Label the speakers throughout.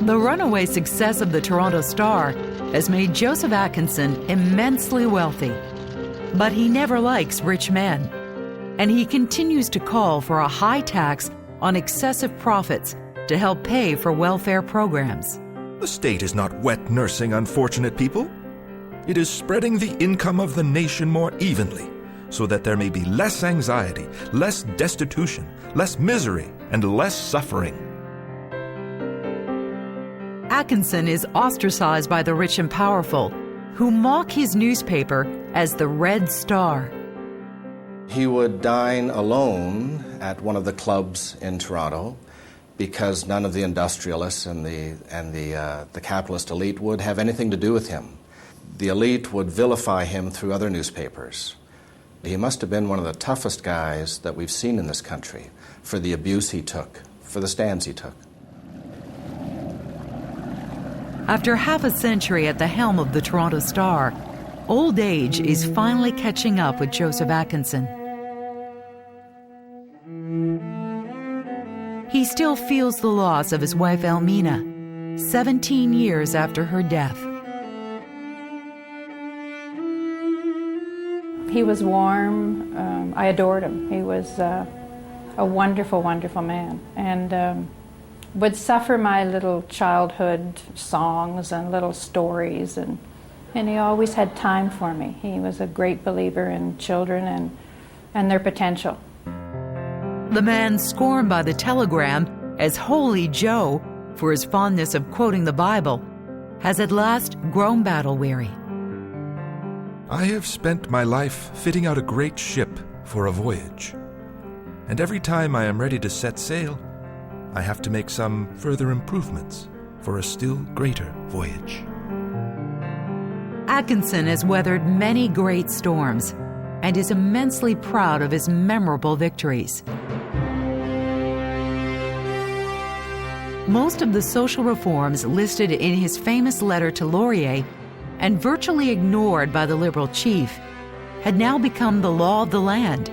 Speaker 1: The runaway success of the Toronto Star has made Joseph Atkinson immensely wealthy. But he never likes rich men, and he continues to call for a high tax on excessive profits to help pay for welfare programs.
Speaker 2: The state is not wet nursing unfortunate people. It is spreading the income of the nation more evenly, so that there may be less anxiety, less destitution, less misery, and less suffering.
Speaker 1: Atkinson is ostracized by the rich and powerful, who mock his newspaper as the Red Star.
Speaker 3: He would dine alone at one of the clubs in Toronto because none of the industrialists and the capitalist elite would have anything to do with him. The elite would vilify him through other newspapers. He must have been one of the toughest guys that we've seen in this country for the abuse he took, for the stands he took.
Speaker 1: After half a century at the helm of the Toronto Star, old age is finally catching up with Joseph Atkinson. He still feels the loss of his wife Elmina, 17 years after her death.
Speaker 4: He was warm. I adored him. He was a wonderful, wonderful man, and would suffer my little childhood songs and little stories, and he always had time for me. He was a great believer in children and their potential.
Speaker 1: The man scorned by the Telegram as Holy Joe for his fondness of quoting the Bible has at last grown battle-weary.
Speaker 2: I have spent my life fitting out a great ship for a voyage, and every time I am ready to set sail, I have to make some further improvements for a still greater voyage.
Speaker 1: Atkinson has weathered many great storms and is immensely proud of his memorable victories. Most of the social reforms listed in his famous letter to Laurier and virtually ignored by the Liberal chief had now become the law of the land.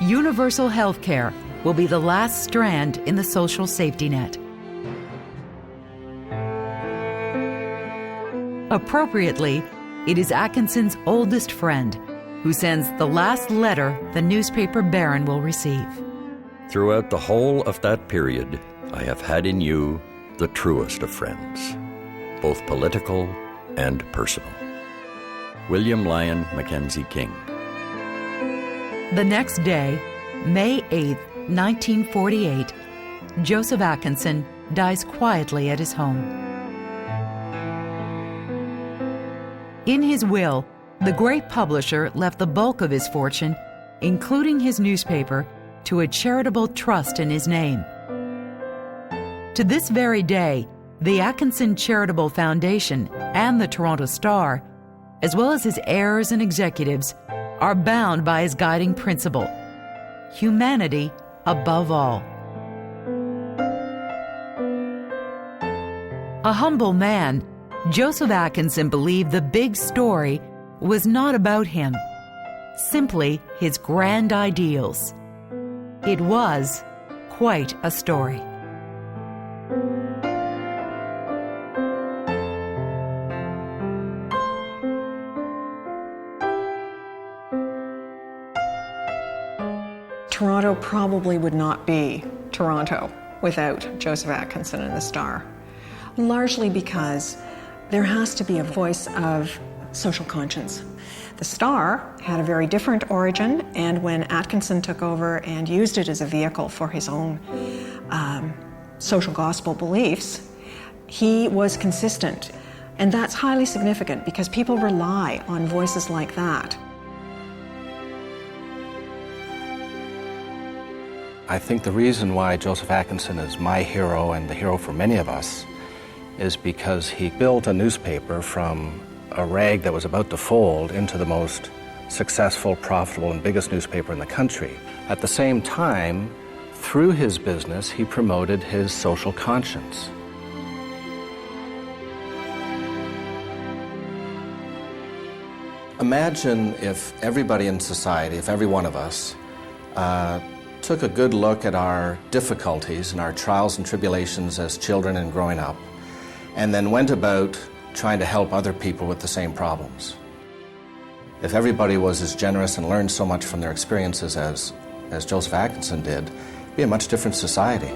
Speaker 1: Universal health care will be the last strand in the social safety net. Appropriately, it is Atkinson's oldest friend who sends the last letter the newspaper baron will receive.
Speaker 5: Throughout the whole of that period, I have had in you the truest of friends, both political and personal. William Lyon Mackenzie King.
Speaker 1: The next day, May 8, 1948, Joseph Atkinson dies quietly at his home. In his will, the great publisher left the bulk of his fortune, including his newspaper, to a charitable trust in his name. To this very day, the Atkinson Charitable Foundation and the Toronto Star, as well as his heirs and executives, are bound by his guiding principle: humanity above all. A humble man, Joseph Atkinson believed the big story was not about him, simply his grand ideals. It was quite a story.
Speaker 6: Toronto probably would not be Toronto without Joseph Atkinson and the Star, largely because there has to be a voice of social conscience. The Star had a very different origin, and when Atkinson took over and used it as a vehicle for his own social gospel beliefs, he was consistent. And that's highly significant because people rely on voices like that.
Speaker 3: I think the reason why Joseph Atkinson is my hero and the hero for many of us is because he built a newspaper from a rag that was about to fold into the most successful, profitable, and biggest newspaper in the country. At the same time, through his business, he promoted his social conscience. Imagine if everybody in society, if every one of us, took a good look at our difficulties and our trials and tribulations as children and growing up, and then went about trying to help other people with the same problems. If everybody was as generous and learned so much from their experiences as Joseph Atkinson did, it'd be a much different society.